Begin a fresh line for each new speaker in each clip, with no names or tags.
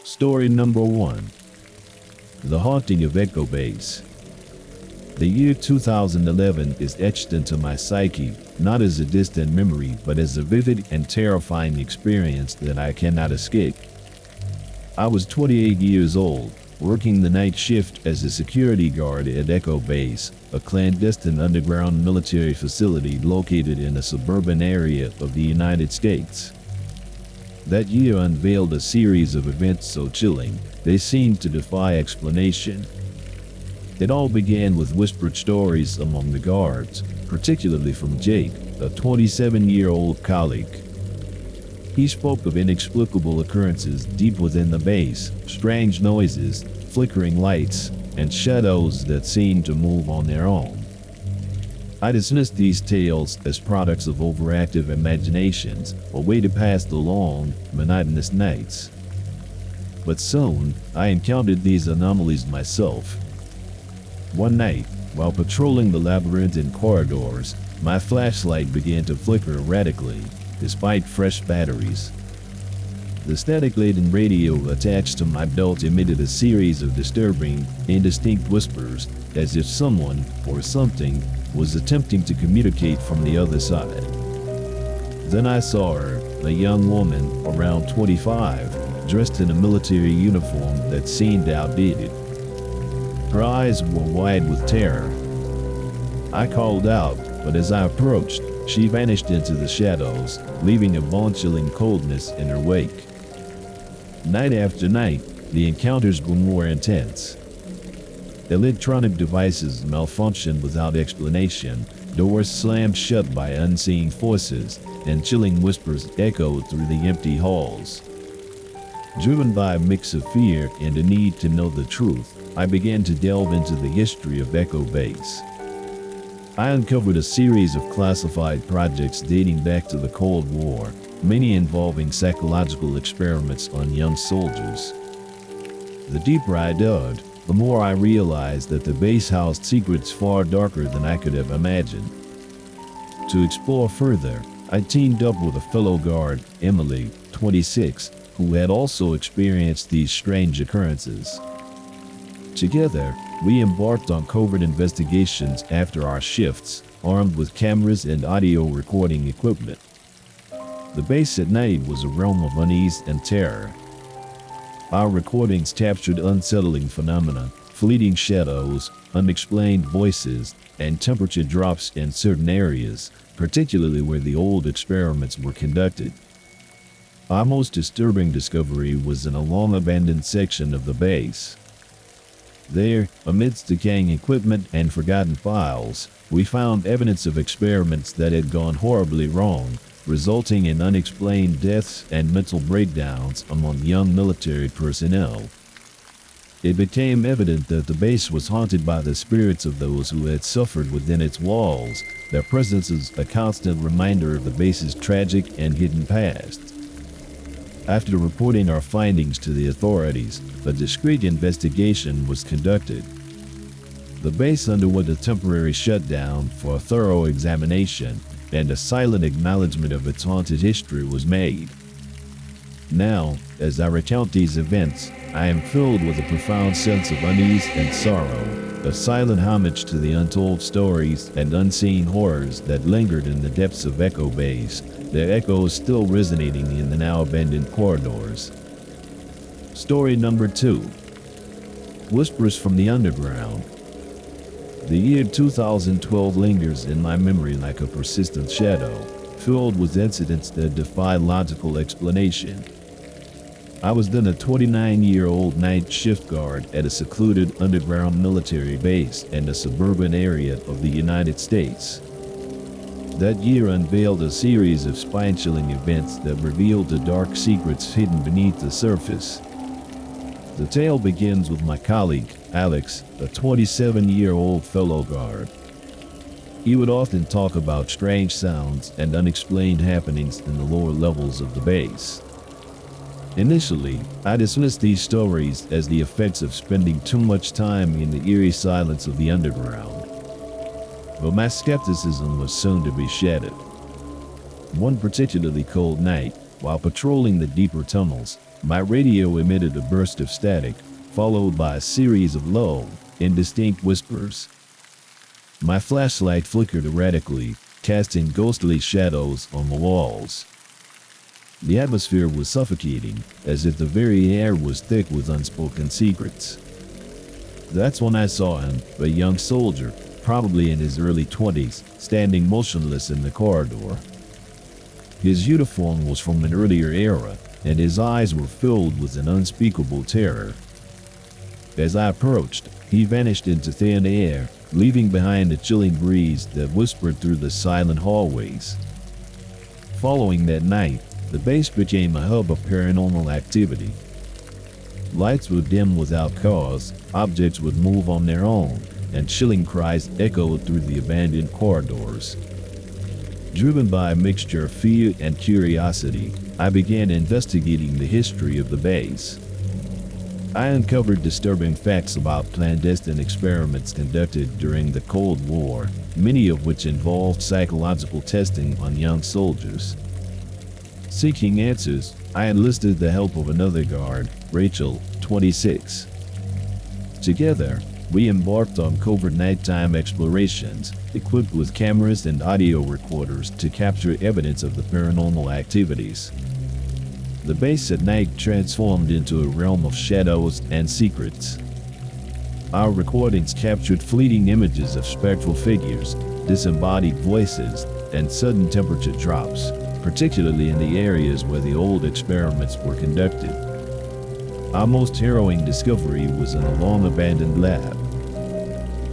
Story number 1. The Haunting of Echo Base. The year 2011 is etched into my psyche, not as a distant memory, but as a vivid and terrifying experience that I cannot escape. I was 28 years old, working the night shift as a security guard at Echo Base, a clandestine underground military facility located in a suburban area of the United States. That year unveiled a series of events so chilling, they seemed to defy explanation. It all began with whispered stories among the guards, particularly from Jake, a 27-year-old colleague. He spoke of inexplicable occurrences deep within the base, strange noises, flickering lights, and shadows that seemed to move on their own. I dismissed these tales as products of overactive imaginations, a way to pass the long, monotonous nights. But soon, I encountered these anomalies myself. One night, while patrolling the labyrinthine corridors, my flashlight began to flicker erratically, despite fresh batteries. The static-laden radio attached to my belt emitted a series of disturbing, indistinct whispers, as if someone, or something, was attempting to communicate from the other side. Then I saw her, a young woman, around 25, dressed in a military uniform that seemed outdated. Her eyes were wide with terror. I called out, but as I approached, she vanished into the shadows, leaving a bone-chilling coldness in her wake. Night after night, the encounters were more intense. Electronic devices malfunctioned without explanation, doors slammed shut by unseen forces, and chilling whispers echoed through the empty halls. Driven by a mix of fear and a need to know the truth, I began to delve into the history of Echo Base. I uncovered a series of classified projects dating back to the Cold War, many involving psychological experiments on young soldiers. The deeper I dug, the more I realized that the base housed secrets far darker than I could have imagined. To explore further, I teamed up with a fellow guard, Emily, 26, who had also experienced these strange occurrences. Together, we embarked on covert investigations after our shifts, armed with cameras and audio recording equipment. The base at night was a realm of unease and terror. Our recordings captured unsettling phenomena, fleeting shadows, unexplained voices, and temperature drops in certain areas, particularly where the old experiments were conducted. Our most disturbing discovery was in a long-abandoned section of the base. There, amidst decaying equipment and forgotten files, we found evidence of experiments that had gone horribly wrong, resulting in unexplained deaths and mental breakdowns among young military personnel. It became evident that the base was haunted by the spirits of those who had suffered within its walls, their presence is a constant reminder of the base's tragic and hidden past. After reporting our findings to the authorities, a discreet investigation was conducted. The base underwent a temporary shutdown for a thorough examination, and a silent acknowledgement of its haunted history was made. Now, as I recount these events, I am filled with a profound sense of unease and sorrow, a silent homage to the untold stories and unseen horrors that lingered in the depths of Echo Base, their echoes still resonating in the now abandoned corridors. Story number 2. Whispers from the Underground. The year 2012 lingers in my memory like a persistent shadow, filled with incidents that defy logical explanation. I was then a 29-year-old night shift guard at a secluded underground military base in a suburban area of the United States. That year unveiled a series of spine-chilling events that revealed the dark secrets hidden beneath the surface. The tale begins with my colleague, Alex, a 27-year-old fellow guard. He would often talk about strange sounds and unexplained happenings in the lower levels of the base. Initially, I dismissed these stories as the effects of spending too much time in the eerie silence of the underground. But my skepticism was soon to be shattered. One particularly cold night, while patrolling the deeper tunnels, My radio emitted a burst of static, followed by a series of low, indistinct whispers. My flashlight flickered erratically, casting ghostly shadows on the walls. The atmosphere was suffocating, as if the very air was thick with unspoken secrets. That's when I saw him, a young soldier, probably in his early 20s, standing motionless in the corridor. His uniform was from an earlier era, and his eyes were filled with an unspeakable terror. As I approached, he vanished into thin air, leaving behind a chilling breeze that whispered through the silent hallways. Following that night, the base became a hub of paranormal activity. Lights would dim without cause, objects would move on their own, and chilling cries echoed through the abandoned corridors. Driven by a mixture of fear and curiosity, I began investigating the history of the base. I uncovered disturbing facts about clandestine experiments conducted during the Cold War, many of which involved psychological testing on young soldiers. Seeking answers, I enlisted the help of another guard, Rachel, 26. Together, we embarked on covert nighttime explorations, equipped with cameras and audio recorders to capture evidence of the paranormal activities. The base at night transformed into a realm of shadows and secrets. Our recordings captured fleeting images of spectral figures, disembodied voices, and sudden temperature drops, particularly in the areas where the old experiments were conducted. Our most harrowing discovery was in a long-abandoned lab.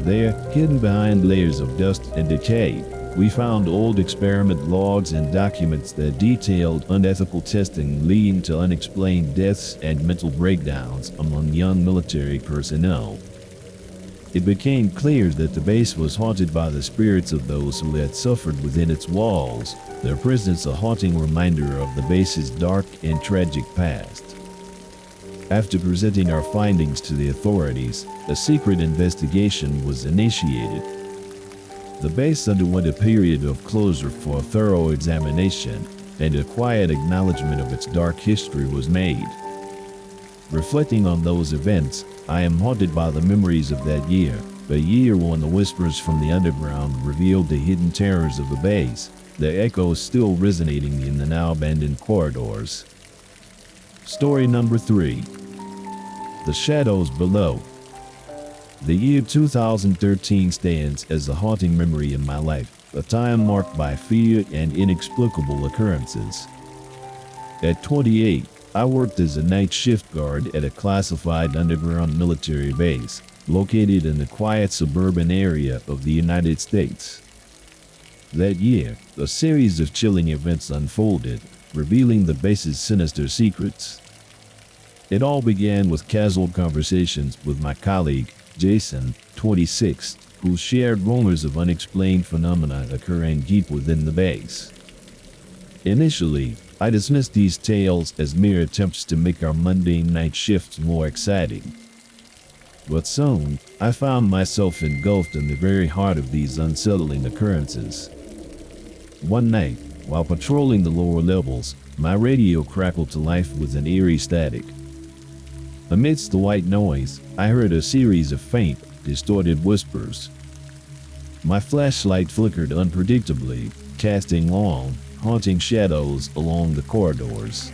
There, hidden behind layers of dust and decay, we found old experiment logs and documents that detailed unethical testing leading to unexplained deaths and mental breakdowns among young military personnel. It became clear that the base was haunted by the spirits of those who had suffered within its walls, their presence a haunting reminder of the base's dark and tragic past. After presenting our findings to the authorities, a secret investigation was initiated. The base underwent a period of closure for a thorough examination, and a quiet acknowledgement of its dark history was made. Reflecting on those events, I am haunted by the memories of that year, a year when the whispers from the underground revealed the hidden terrors of the base, their echoes still resonating in the now abandoned corridors. Story number 3. The Shadows Below. The year 2013 stands as a haunting memory in my life, a time marked by fear and inexplicable occurrences. At 28, I worked as a night shift guard at a classified underground military base, located in the quiet suburban area of the United States. That year, a series of chilling events unfolded, revealing the base's sinister secrets. It all began with casual conversations with my colleague, Jason, 26, who shared rumors of unexplained phenomena occurring deep within the base. Initially, I dismissed these tales as mere attempts to make our mundane night shifts more exciting. But soon, I found myself engulfed in the very heart of these unsettling occurrences. One night, while patrolling the lower levels, my radio crackled to life with an eerie static. Amidst the white noise, I heard a series of faint, distorted whispers. My flashlight flickered unpredictably, casting long, haunting shadows along the corridors.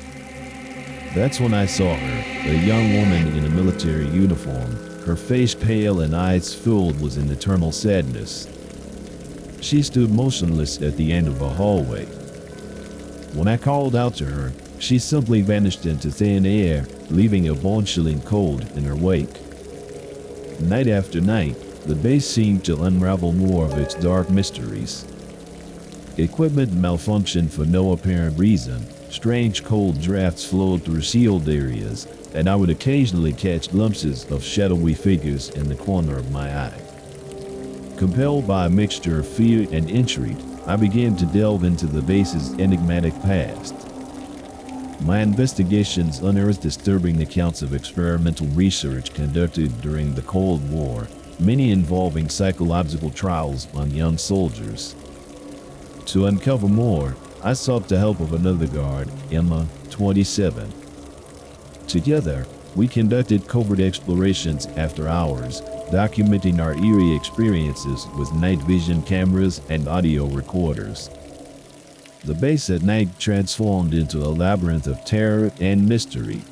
That's when I saw her, a young woman in a military uniform, her face pale and eyes filled with an eternal sadness. She stood motionless at the end of a hallway. When I called out to her, she simply vanished into thin air, leaving a bone-chilling cold in her wake. Night after night, the base seemed to unravel more of its dark mysteries. Equipment malfunctioned for no apparent reason, strange cold drafts flowed through sealed areas, and I would occasionally catch glimpses of shadowy figures in the corner of my eye. Compelled by a mixture of fear and intrigue, I began to delve into the base's enigmatic past. My investigations unearthed disturbing accounts of experimental research conducted during the Cold War, many involving psychological trials on young soldiers. To uncover more, I sought the help of another guard, Emma, 27. Together, we conducted covert explorations after hours, documenting our eerie experiences with night vision cameras and audio recorders. The base at night transformed into a labyrinth of terror and mystery.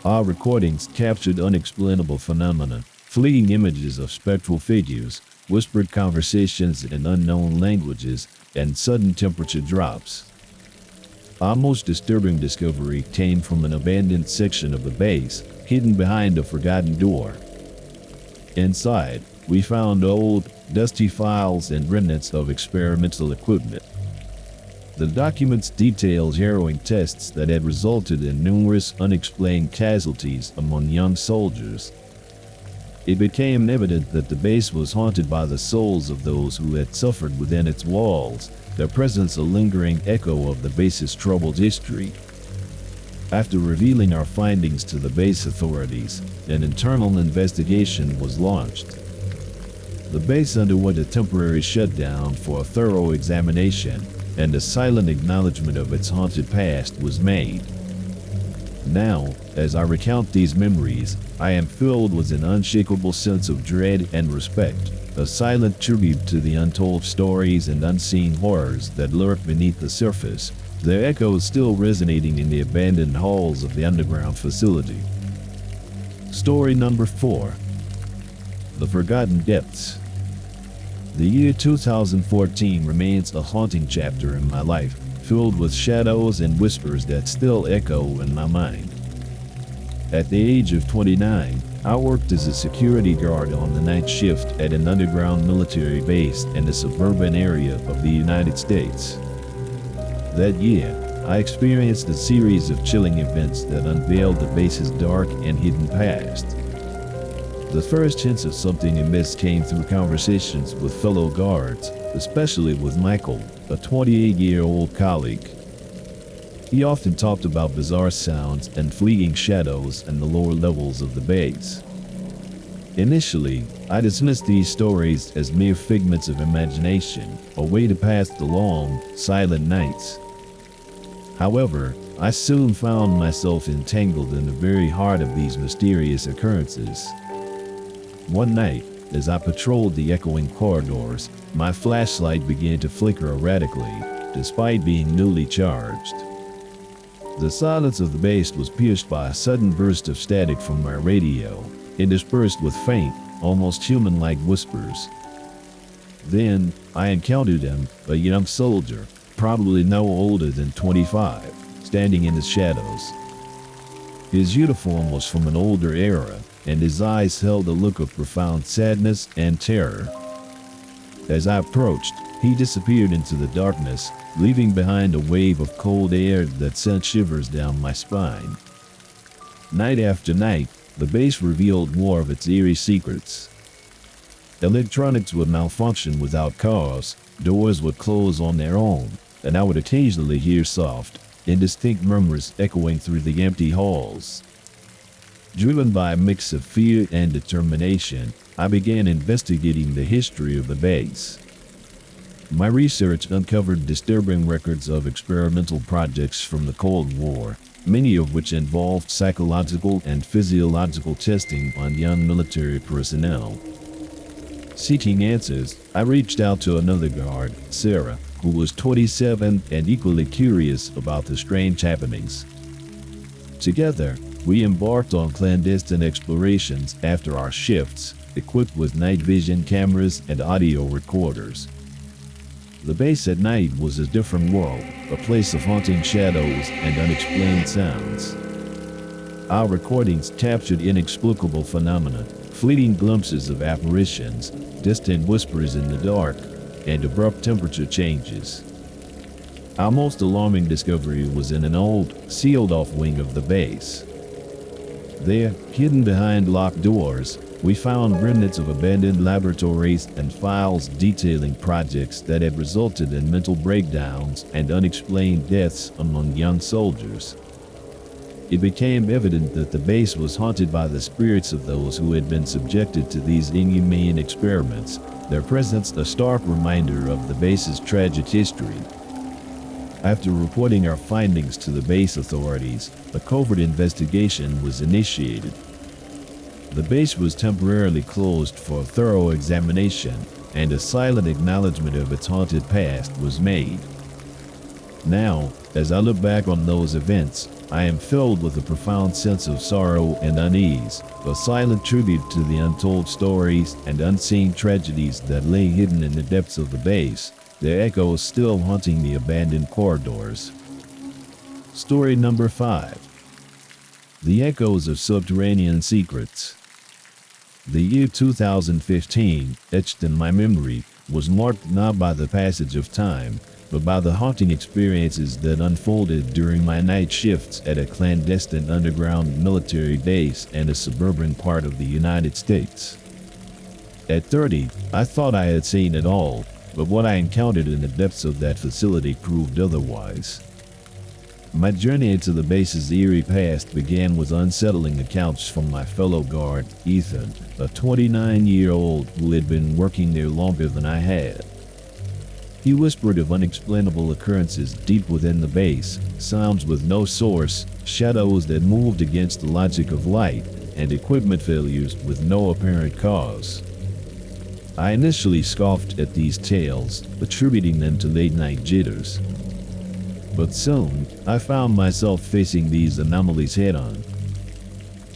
Our recordings captured unexplainable phenomena, fleeting images of spectral figures, whispered conversations in unknown languages, and sudden temperature drops. Our most disturbing discovery came from an abandoned section of the base, hidden behind a forgotten door. Inside, we found old, dusty files and remnants of experimental equipment. The documents detailed harrowing tests that had resulted in numerous unexplained casualties among young soldiers. It became evident that the base was haunted by the souls of those who had suffered within its walls, their presence a lingering echo of the base's troubled history. After revealing our findings to the base authorities, an internal investigation was launched. The base underwent a temporary shutdown for a thorough examination, and a silent acknowledgement of its haunted past was made. Now, as I recount these memories, I am filled with an unshakable sense of dread and respect, a silent tribute to the untold stories and unseen horrors that lurk beneath the surface, their echoes still resonating in the abandoned halls of the underground facility. Story number 4. The Forgotten Depths. The year 2014 remains a haunting chapter in my life, filled with shadows and whispers that still echo in my mind. At the age of 29, I worked as a security guard on the night shift at an underground military base in a suburban area of the United States. That year, I experienced a series of chilling events that unveiled the base's dark and hidden past. The first hints of something amiss came through conversations with fellow guards, especially with Michael, a 28-year-old colleague. He often talked about bizarre sounds and fleeting shadows in the lower levels of the base. Initially, I dismissed these stories as mere figments of imagination, a way to pass the long, silent nights. However, I soon found myself entangled in the very heart of these mysterious occurrences. One night, as I patrolled the echoing corridors, my flashlight began to flicker erratically, despite being newly charged. The silence of the base was pierced by a sudden burst of static from my radio, interspersed with faint, almost human-like whispers. Then, I encountered him, a young soldier, probably no older than 25, standing in the shadows. His uniform was from an older era, and his eyes held a look of profound sadness and terror. As I approached, he disappeared into the darkness, leaving behind a wave of cold air that sent shivers down my spine. Night after night, the base revealed more of its eerie secrets. Electronics would malfunction without cause, doors would close on their own, and I would occasionally hear soft, indistinct murmurs echoing through the empty halls. Driven by a mix of fear and determination, I began investigating the history of the base. My research uncovered disturbing records of experimental projects from the Cold War, many of which involved psychological and physiological testing on young military personnel. Seeking answers, I reached out to another guard, Sarah, who was 27 and equally curious about the strange happenings. Together, we embarked on clandestine explorations after our shifts, equipped with night vision cameras and audio recorders. The base at night was a different world, a place of haunting shadows and unexplained sounds. Our recordings captured inexplicable phenomena, fleeting glimpses of apparitions, distant whispers in the dark, and abrupt temperature changes. Our most alarming discovery was in an old, sealed-off wing of the base. There, hidden behind locked doors, we found remnants of abandoned laboratories and files detailing projects that had resulted in mental breakdowns and unexplained deaths among young soldiers. It became evident that the base was haunted by the spirits of those who had been subjected to these inhumane experiments, their presence a stark reminder of the base's tragic history. After reporting our findings to the base authorities, a covert investigation was initiated. The base was temporarily closed for a thorough examination, and a silent acknowledgement of its haunted past was made. Now, as I look back on those events, I am filled with a profound sense of sorrow and unease, a silent tribute to the untold stories and unseen tragedies that lay hidden in the depths of the base, their echoes still haunting the abandoned corridors. Story number 5. The Echoes of Subterranean Secrets. The year 2015, etched in my memory, was marked not by the passage of time, but by the haunting experiences that unfolded during my night shifts at a clandestine underground military base in a suburban part of the United States. At 30, I thought I had seen it all, but what I encountered in the depths of that facility proved otherwise. My journey into the base's eerie past began with unsettling accounts from my fellow guard, Ethan, a 29-year-old who had been working there longer than I had. He whispered of unexplainable occurrences deep within the base, sounds with no source, shadows that moved against the logic of light, and equipment failures with no apparent cause. I initially scoffed at these tales, attributing them to late-night jitters. But soon, I found myself facing these anomalies head-on.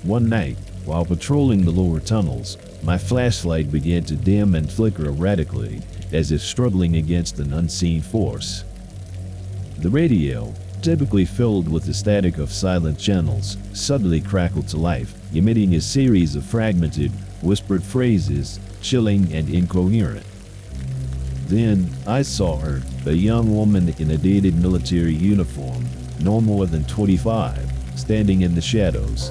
One night, while patrolling the lower tunnels, my flashlight began to dim and flicker erratically, as if struggling against an unseen force. The radio, typically filled with the static of silent channels, suddenly crackled to life, emitting a series of fragmented, whispered phrases, chilling and incoherent. Then, I saw her, a young woman in a dated military uniform, no more than 25, standing in the shadows.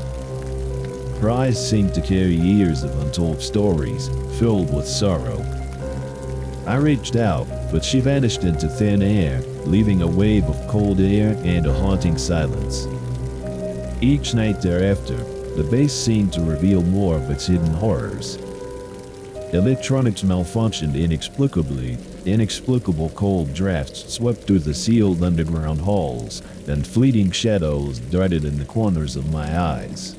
Her eyes seemed to carry years of untold stories, filled with sorrow. I reached out, but she vanished into thin air, leaving a wave of cold air and a haunting silence. Each night thereafter, the base seemed to reveal more of its hidden horrors. Electronics malfunctioned inexplicably, inexplicable cold drafts swept through the sealed underground halls, and fleeting shadows darted in the corners of my eyes.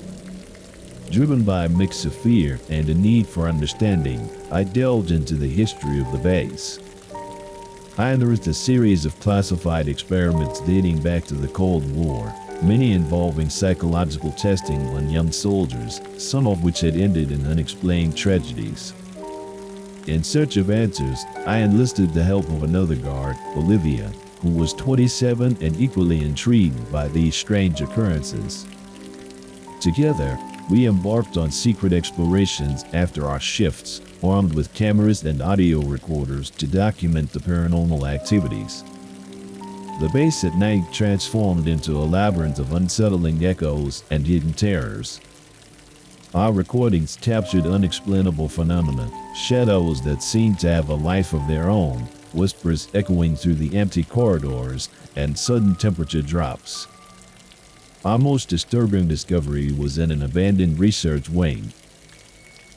Driven by a mix of fear and a need for understanding, I delved into the history of the base. I unearthed a series of classified experiments dating back to the Cold War, many involving psychological testing on young soldiers, some of which had ended in unexplained tragedies. In search of answers, I enlisted the help of another guard, Olivia, who was 27 and equally intrigued by these strange occurrences. Together, we embarked on secret explorations after our shifts, armed with cameras and audio recorders to document the paranormal activities. The base at night transformed into a labyrinth of unsettling echoes and hidden terrors. Our recordings captured unexplainable phenomena, shadows that seemed to have a life of their own, whispers echoing through the empty corridors, and sudden temperature drops. Our most disturbing discovery was in an abandoned research wing.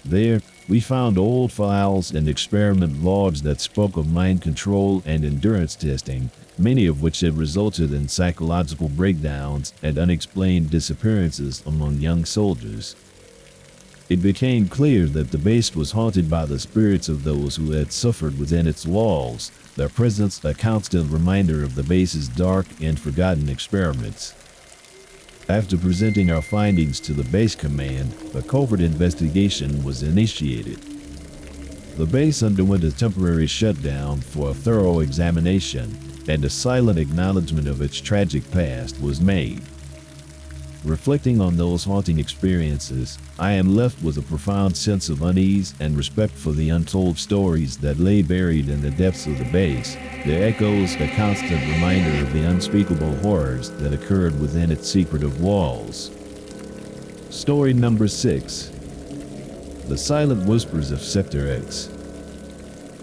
There, we found old files and experiment logs that spoke of mind control and endurance testing, many of which had resulted in psychological breakdowns and unexplained disappearances among young soldiers. It became clear that the base was haunted by the spirits of those who had suffered within its walls, their presence a constant reminder of the base's dark and forgotten experiments. After presenting our findings to the base command, a covert investigation was initiated. The base underwent a temporary shutdown for a thorough examination, and a silent acknowledgement of its tragic past was made. Reflecting on those haunting experiences, I am left with a profound sense of unease and respect for the untold stories that lay buried in the depths of the base, their echoes a constant reminder of the unspeakable horrors that occurred within its secretive walls. Story number 6. The Silent Whispers of Sector X.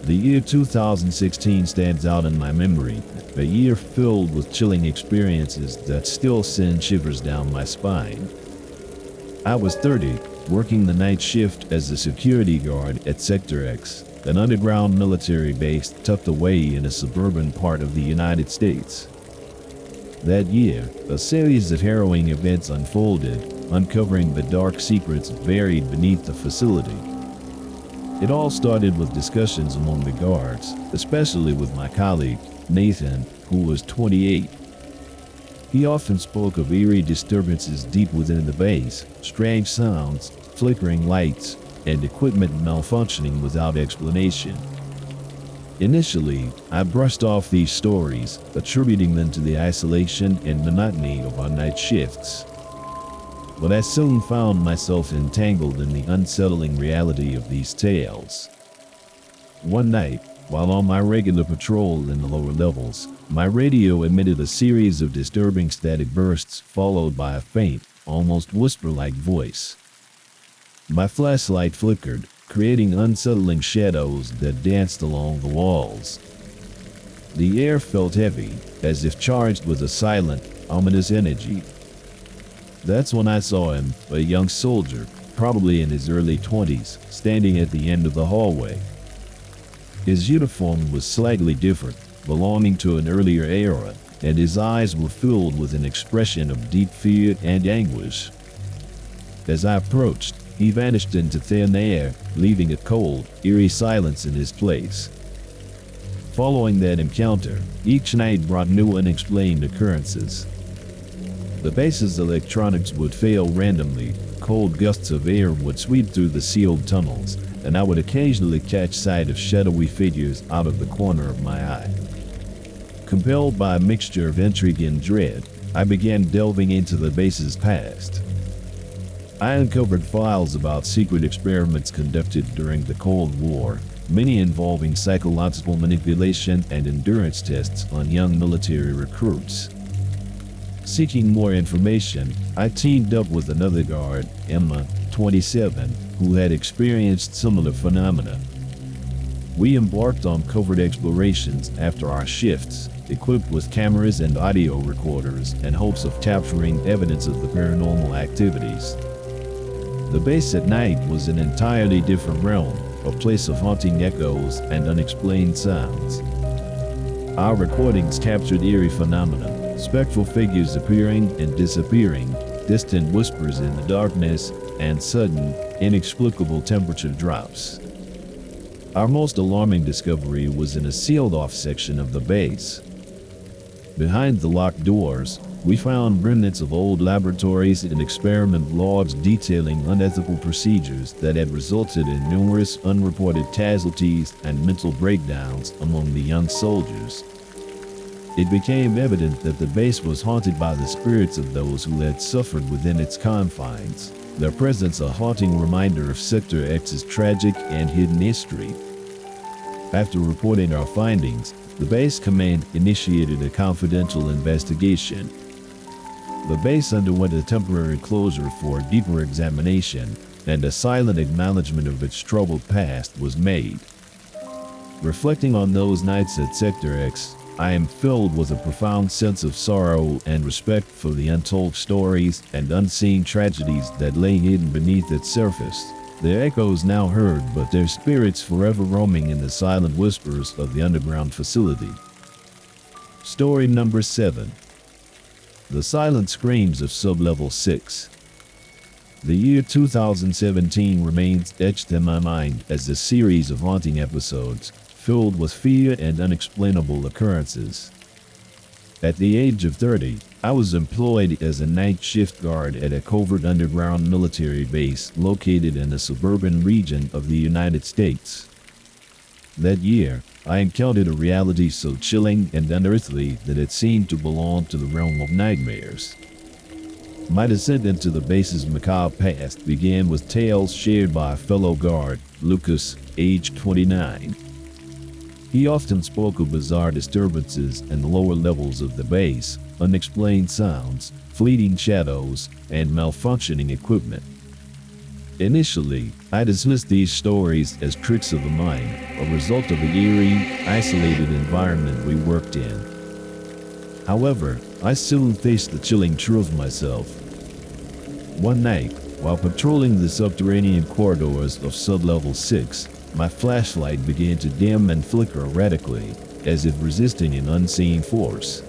The year 2016 stands out in my memory, a year filled with chilling experiences that still send shivers down my spine. I was 30, working the night shift as a security guard at Sector X, an underground military base tucked away in a suburban part of the United States. That year, a series of harrowing events unfolded, uncovering the dark secrets buried beneath the facility. It all started with discussions among the guards, especially with my colleague, Nathan, who was 28. He often spoke of eerie disturbances deep within the base, strange sounds, flickering lights, and equipment malfunctioning without explanation. Initially, I brushed off these stories, attributing them to the isolation and monotony of our night shifts. But I soon found myself entangled in the unsettling reality of these tales. One night, while on my regular patrol in the lower levels, my radio emitted a series of disturbing static bursts followed by a faint, almost whisper-like voice. My flashlight flickered, creating unsettling shadows that danced along the walls. The air felt heavy, as if charged with a silent, ominous energy. That's when I saw him, a young soldier, probably in his early 20s, standing at the end of the hallway. His uniform was slightly different, belonging to an earlier era, and his eyes were filled with an expression of deep fear and anguish. As I approached, he vanished into thin air, leaving a cold, eerie silence in his place. Following that encounter, each night brought new unexplained occurrences. The base's electronics would fail randomly, cold gusts of air would sweep through the sealed tunnels, and I would occasionally catch sight of shadowy figures out of the corner of my eye. Compelled by a mixture of intrigue and dread, I began delving into the base's past. I uncovered files about secret experiments conducted during the Cold War, many involving psychological manipulation and endurance tests on young military recruits. Seeking more information, I teamed up with another guard, Emma, 27, who had experienced similar phenomena. We embarked on covert explorations after our shifts, equipped with cameras and audio recorders in hopes of capturing evidence of the paranormal activities. The base at night was an entirely different realm, a place of haunting echoes and unexplained sounds. Our recordings captured eerie phenomena, spectral figures appearing and disappearing, distant whispers in the darkness, and sudden, inexplicable temperature drops. Our most alarming discovery was in a sealed-off section of the base. Behind the locked doors, we found remnants of old laboratories and experiment logs detailing unethical procedures that had resulted in numerous unreported casualties and mental breakdowns among the young soldiers. It became evident that the base was haunted by the spirits of those who had suffered within its confines, their presence a haunting reminder of Sector X's tragic and hidden history. After reporting our findings, the base command initiated a confidential investigation. The base underwent a temporary closure for deeper examination, and a silent acknowledgement of its troubled past was made. Reflecting on those nights at Sector X, I am filled with a profound sense of sorrow and respect for the untold stories and unseen tragedies that lay hidden beneath its surface. Their echoes now heard, but their spirits forever roaming in the silent whispers of the underground facility. Story number 7. The Silent Screams of Sublevel 6. The year 2017 remains etched in my mind as a series of haunting episodes, filled with fear and unexplainable occurrences. At the age of 30, I was employed as a night shift guard at a covert underground military base located in a suburban region of the United States. That year, I encountered a reality so chilling and unearthly that it seemed to belong to the realm of nightmares. My descent into the base's macabre past began with tales shared by a fellow guard, Lucas, aged 29. He often spoke of bizarre disturbances in the lower levels of the base, unexplained sounds, fleeting shadows, and malfunctioning equipment. Initially, I dismissed these stories as tricks of the mind, a result of the eerie, isolated environment we worked in. However, I soon faced the chilling truth myself. One night, while patrolling the subterranean corridors of Sublevel 6, my flashlight began to dim and flicker erratically, as if resisting an unseen force.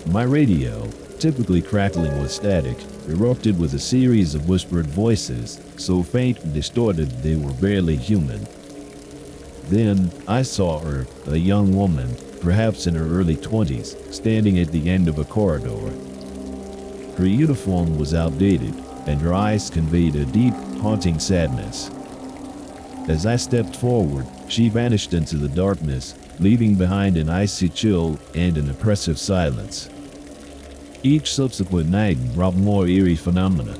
My radio, typically crackling with static, erupted with a series of whispered voices, so faint and distorted they were barely human. Then, I saw her, a young woman, perhaps in her early 20s, standing at the end of a corridor. Her uniform was outdated, and her eyes conveyed a deep, haunting sadness. As I stepped forward, she vanished into the darkness, leaving behind an icy chill and an oppressive silence. Each subsequent night brought more eerie phenomena.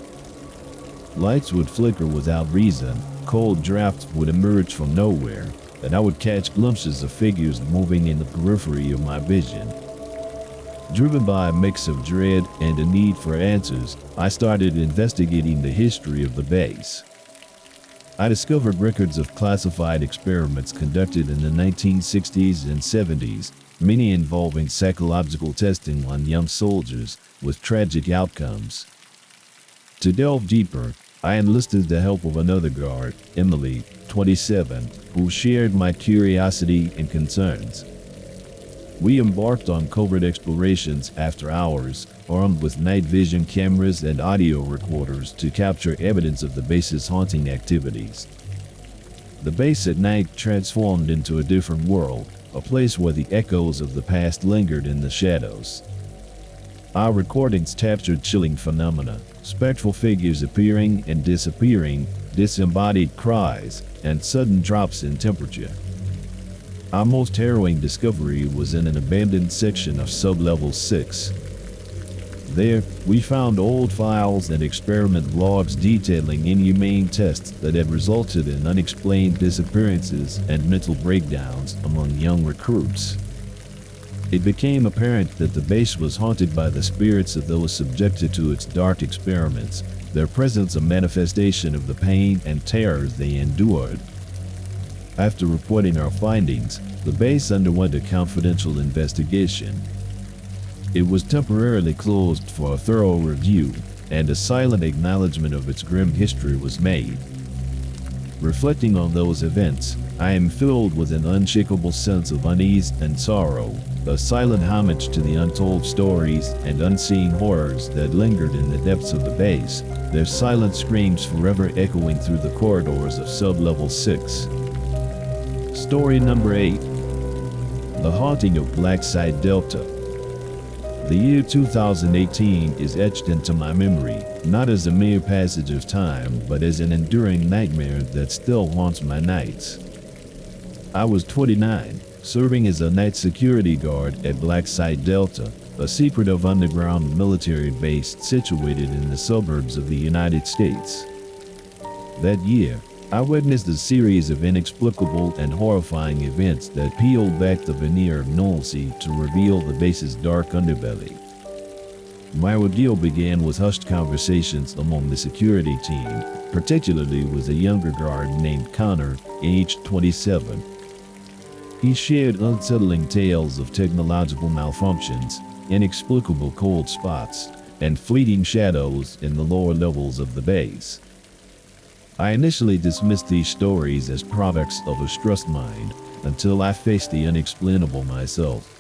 Lights would flicker without reason, cold drafts would emerge from nowhere, and I would catch glimpses of figures moving in the periphery of my vision. Driven by a mix of dread and a need for answers, I started investigating the history of the base. I discovered records of classified experiments conducted in the 1960s and 70s, many involving psychological testing on young soldiers, with tragic outcomes. To delve deeper, I enlisted the help of another guard, Emily, 27, who shared my curiosity and concerns. We embarked on covert explorations after hours, armed with night vision cameras and audio recorders to capture evidence of the base's haunting activities. The base at night transformed into a different world, a place where the echoes of the past lingered in the shadows. Our recordings captured chilling phenomena, spectral figures appearing and disappearing, disembodied cries, and sudden drops in temperature. Our most harrowing discovery was in an abandoned section of Sublevel 6. There, we found old files and experiment logs detailing inhumane tests that had resulted in unexplained disappearances and mental breakdowns among young recruits. It became apparent that the base was haunted by the spirits of those subjected to its dark experiments, their presence a manifestation of the pain and terrors they endured. After reporting our findings, the base underwent a confidential investigation. It was temporarily closed for a thorough review, and a silent acknowledgement of its grim history was made. Reflecting on those events, I am filled with an unshakable sense of unease and sorrow, a silent homage to the untold stories and unseen horrors that lingered in the depths of the base, their silent screams forever echoing through the corridors of Sublevel 6. Story number 8. The Haunting of Blackside Delta. The year 2018 is etched into my memory, not as a mere passage of time, but as an enduring nightmare that still haunts my nights. I was 29, serving as a night security guard at Blackside Delta, a secretive underground military base situated in the suburbs of the United States. That year, I witnessed a series of inexplicable and horrifying events that peeled back the veneer of normalcy to reveal the base's dark underbelly. My ordeal began with hushed conversations among the security team, particularly with a younger guard named Connor, aged 27. He shared unsettling tales of technological malfunctions, inexplicable cold spots, and fleeting shadows in the lower levels of the base. I initially dismissed these stories as products of a stressed mind until I faced the unexplainable myself.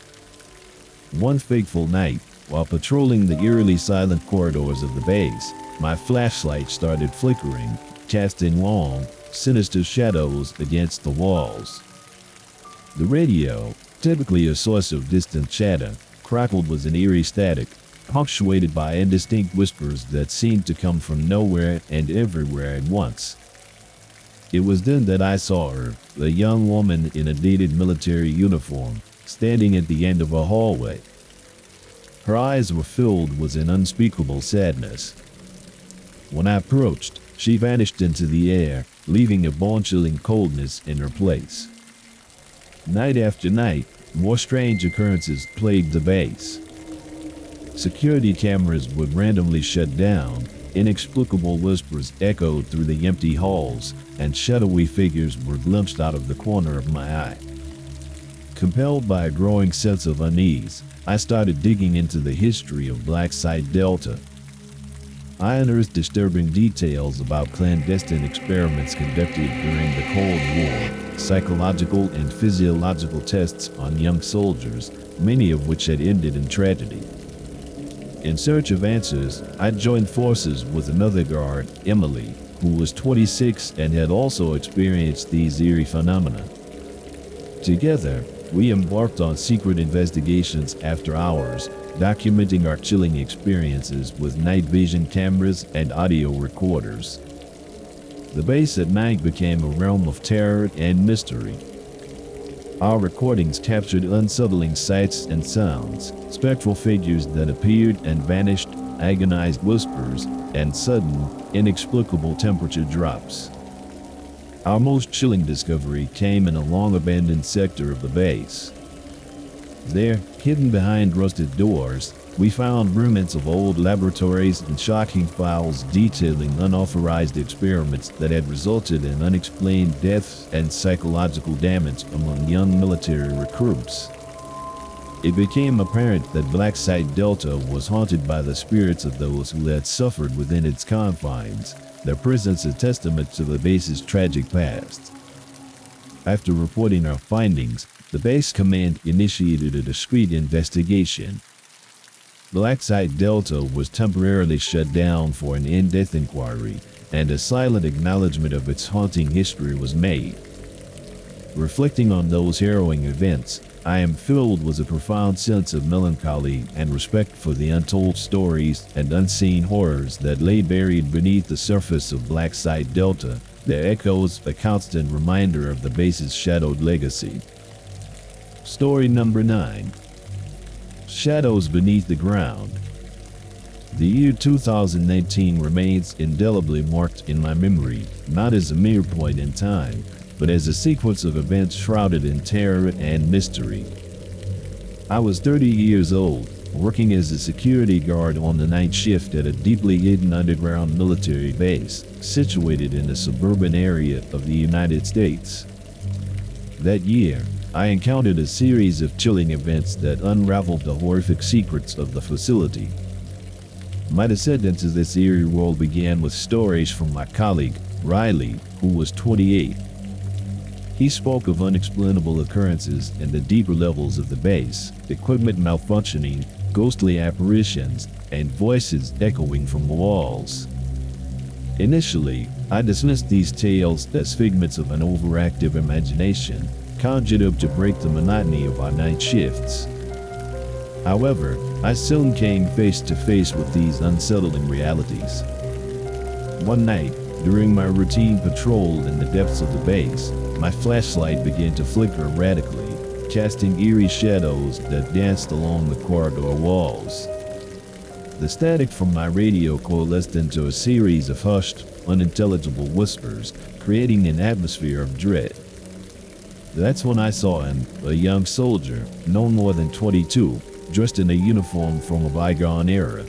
One fateful night, while patrolling the eerily silent corridors of the base, my flashlight started flickering, casting long, sinister shadows against the walls. The radio, typically a source of distant chatter, crackled with an eerie static, punctuated by indistinct whispers that seemed to come from nowhere and everywhere at once. It was then that I saw her, a young woman in a dated military uniform, standing at the end of a hallway. Her eyes were filled with an unspeakable sadness. When I approached, she vanished into the air, leaving a bone-chilling coldness in her place. Night after night, more strange occurrences plagued the base. Security cameras would randomly shut down, inexplicable whispers echoed through the empty halls, and shadowy figures were glimpsed out of the corner of my eye. Compelled by a growing sense of unease, I started digging into the history of Blackside Delta. I unearthed disturbing details about clandestine experiments conducted during the Cold War, psychological and physiological tests on young soldiers, many of which had ended in tragedy. In search of answers, I joined forces with another guard, Emily, who was 26 and had also experienced these eerie phenomena. Together, we embarked on secret investigations after hours, documenting our chilling experiences with night vision cameras and audio recorders. The base at night became a realm of terror and mystery. Our recordings captured unsettling sights and sounds, spectral figures that appeared and vanished, agonized whispers, and sudden, inexplicable temperature drops. Our most chilling discovery came in a long-abandoned sector of the base. There, hidden behind rusted doors, we found remnants of old laboratories and shocking files detailing unauthorized experiments that had resulted in unexplained deaths and psychological damage among young military recruits. It became apparent that Black Site Delta was haunted by the spirits of those who had suffered within its confines, their presence a testament to the base's tragic past. After reporting our findings, the base command initiated a discreet investigation. Black Site Delta was temporarily shut down for an in-depth inquiry, and a silent acknowledgement of its haunting history was made. Reflecting on those harrowing events, I am filled with a profound sense of melancholy and respect for the untold stories and unseen horrors that lay buried beneath the surface of Black Site Delta, their echoes a constant reminder of the base's shadowed legacy. Story number 9. Shadows Beneath the Ground. The year 2019 remains indelibly marked in my memory, not as a mere point in time, but as a sequence of events shrouded in terror and mystery. I was 30 years old, working as a security guard on the night shift at a deeply hidden underground military base, situated in a suburban area of the United States. That year, I encountered a series of chilling events that unraveled the horrific secrets of the facility. My descent into this eerie world began with stories from my colleague, Riley, who was 28. He spoke of unexplainable occurrences in the deeper levels of the base, equipment malfunctioning, ghostly apparitions, and voices echoing from the walls. Initially, I dismissed these tales as figments of an overactive imagination, conjured up to break the monotony of our night shifts. However, I soon came face to face with these unsettling realities. One night, during my routine patrol in the depths of the base, my flashlight began to flicker erratically, casting eerie shadows that danced along the corridor walls. The static from my radio coalesced into a series of hushed, unintelligible whispers, creating an atmosphere of dread. That's when I saw him, a young soldier, no more than 22, dressed in a uniform from a bygone era.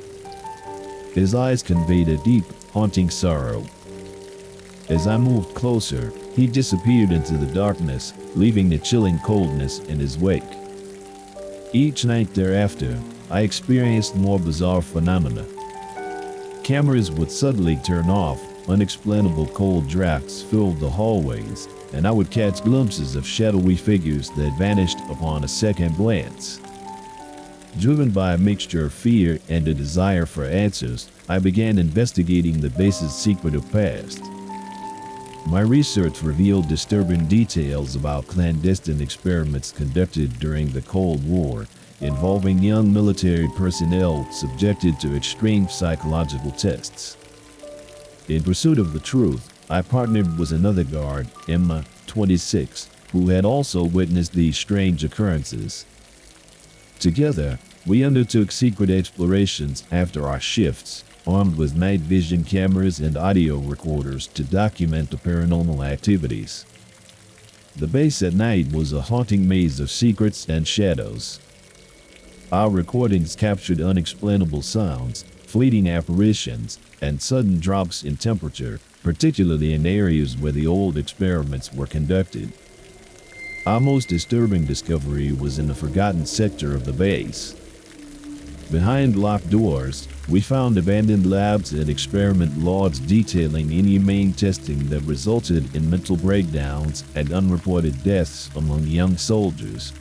His eyes conveyed a deep, haunting sorrow. As I moved closer, he disappeared into the darkness, leaving a chilling coldness in his wake. Each night thereafter, I experienced more bizarre phenomena. Cameras would suddenly turn off, unexplainable cold drafts filled the hallways, and I would catch glimpses of shadowy figures that vanished upon a second glance. Driven by a mixture of fear and a desire for answers, I began investigating the base's secretive past. My research revealed disturbing details about clandestine experiments conducted during the Cold War, involving young military personnel subjected to extreme psychological tests. In pursuit of the truth, I partnered with another guard, Emma, 26, who had also witnessed these strange occurrences. Together, we undertook secret explorations after our shifts, armed with night vision cameras and audio recorders to document the paranormal activities. The base at night was a haunting maze of secrets and shadows. Our recordings captured unexplainable sounds, fleeting apparitions, and sudden drops in temperature, particularly in areas where the old experiments were conducted. Our most disturbing discovery was in a forgotten sector of the base. Behind locked doors, we found abandoned labs and experiment logs detailing inhumane testing that resulted in mental breakdowns and unreported deaths among young soldiers.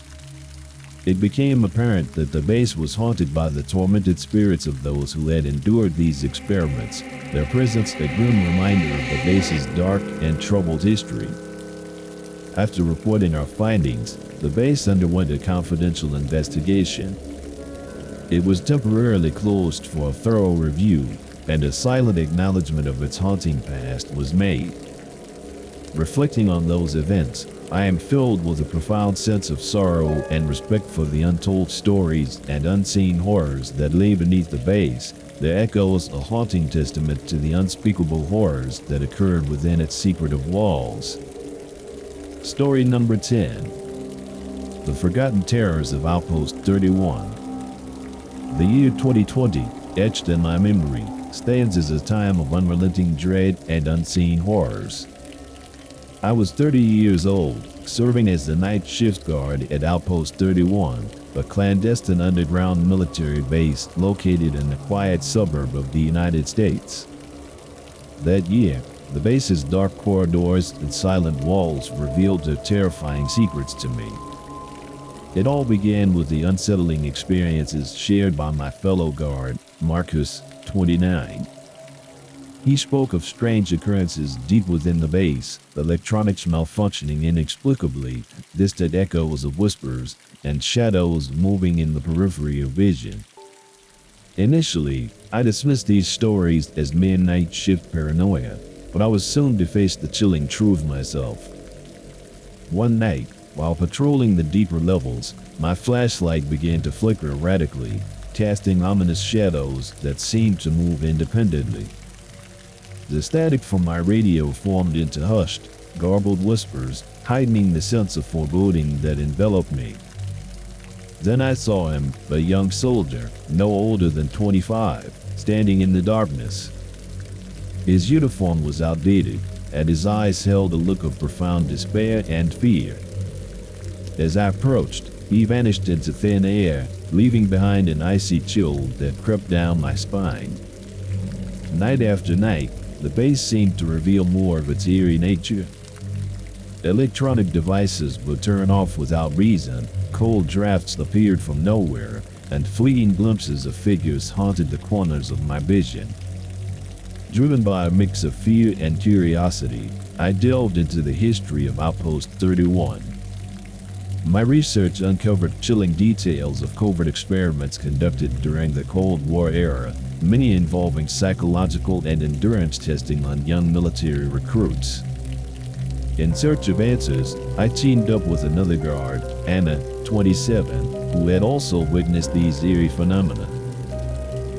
It became apparent that the base was haunted by the tormented spirits of those who had endured these experiments, their presence a grim reminder of the base's dark and troubled history. After reporting our findings, the base underwent a confidential investigation. It was temporarily closed for a thorough review, and a silent acknowledgement of its haunting past was made. Reflecting on those events, I am filled with a profound sense of sorrow and respect for the untold stories and unseen horrors that lay beneath the base. Their echoes a haunting testament to the unspeakable horrors that occurred within its secretive walls. Story number 10. The Forgotten Terrors of Outpost 31. The year 2020, etched in my memory, stands as a time of unrelenting dread and unseen horrors. I was 30 years old, serving as the night shift guard at Outpost 31, a clandestine underground military base located in a quiet suburb of the United States. That year, the base's dark corridors and silent walls revealed their terrifying secrets to me. It all began with the unsettling experiences shared by my fellow guard, Marcus, 29. He spoke of strange occurrences deep within the base, electronics malfunctioning inexplicably, distant echoes of whispers, and shadows moving in the periphery of vision. Initially, I dismissed these stories as mere night shift paranoia, but I was soon to face the chilling truth myself. One night, while patrolling the deeper levels, my flashlight began to flicker erratically, casting ominous shadows that seemed to move independently. The static from my radio formed into hushed, garbled whispers, heightening the sense of foreboding that enveloped me. Then I saw him, a young soldier, no older than 25, standing in the darkness. His uniform was outdated, and his eyes held a look of profound despair and fear. As I approached, he vanished into thin air, leaving behind an icy chill that crept down my spine. Night after night, the base seemed to reveal more of its eerie nature. Electronic devices would turn off without reason, cold drafts appeared from nowhere, and fleeting glimpses of figures haunted the corners of my vision. Driven by a mix of fear and curiosity, I delved into the history of Outpost 31. My research uncovered chilling details of covert experiments conducted during the Cold War era, many involving psychological and endurance testing on young military recruits. In search of answers, I teamed up with another guard, Anna, 27, who had also witnessed these eerie phenomena.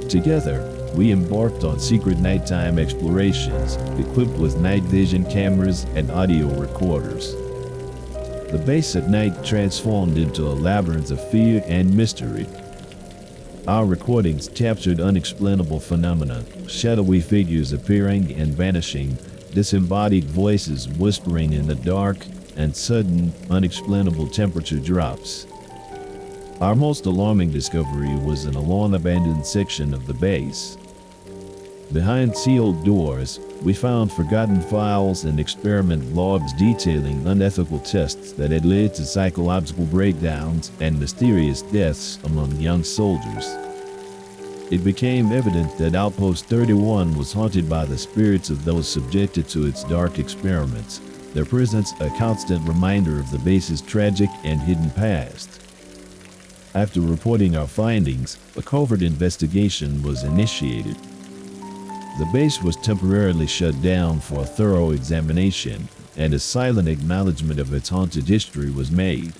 Together, we embarked on secret nighttime explorations, equipped with night vision cameras and audio recorders. The base at night transformed into a labyrinth of fear and mystery. Our recordings captured unexplainable phenomena, shadowy figures appearing and vanishing, disembodied voices whispering in the dark, and sudden, unexplainable temperature drops. Our most alarming discovery was in a long-abandoned section of the base. Behind sealed doors, we found forgotten files and experiment logs detailing unethical tests that had led to psychological breakdowns and mysterious deaths among young soldiers. It became evident that Outpost 31 was haunted by the spirits of those subjected to its dark experiments, their presence a constant reminder of the base's tragic and hidden past. After reporting our findings, a covert investigation was initiated. The base was temporarily shut down for a thorough examination, and a silent acknowledgement of its haunted history was made.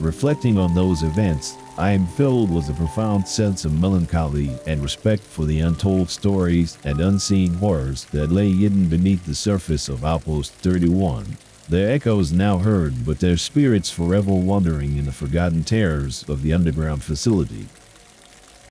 Reflecting on those events, I am filled with a profound sense of melancholy and respect for the untold stories and unseen horrors that lay hidden beneath the surface of Outpost 31. Their echoes now heard, but their spirits forever wandering in the forgotten terrors of the underground facility.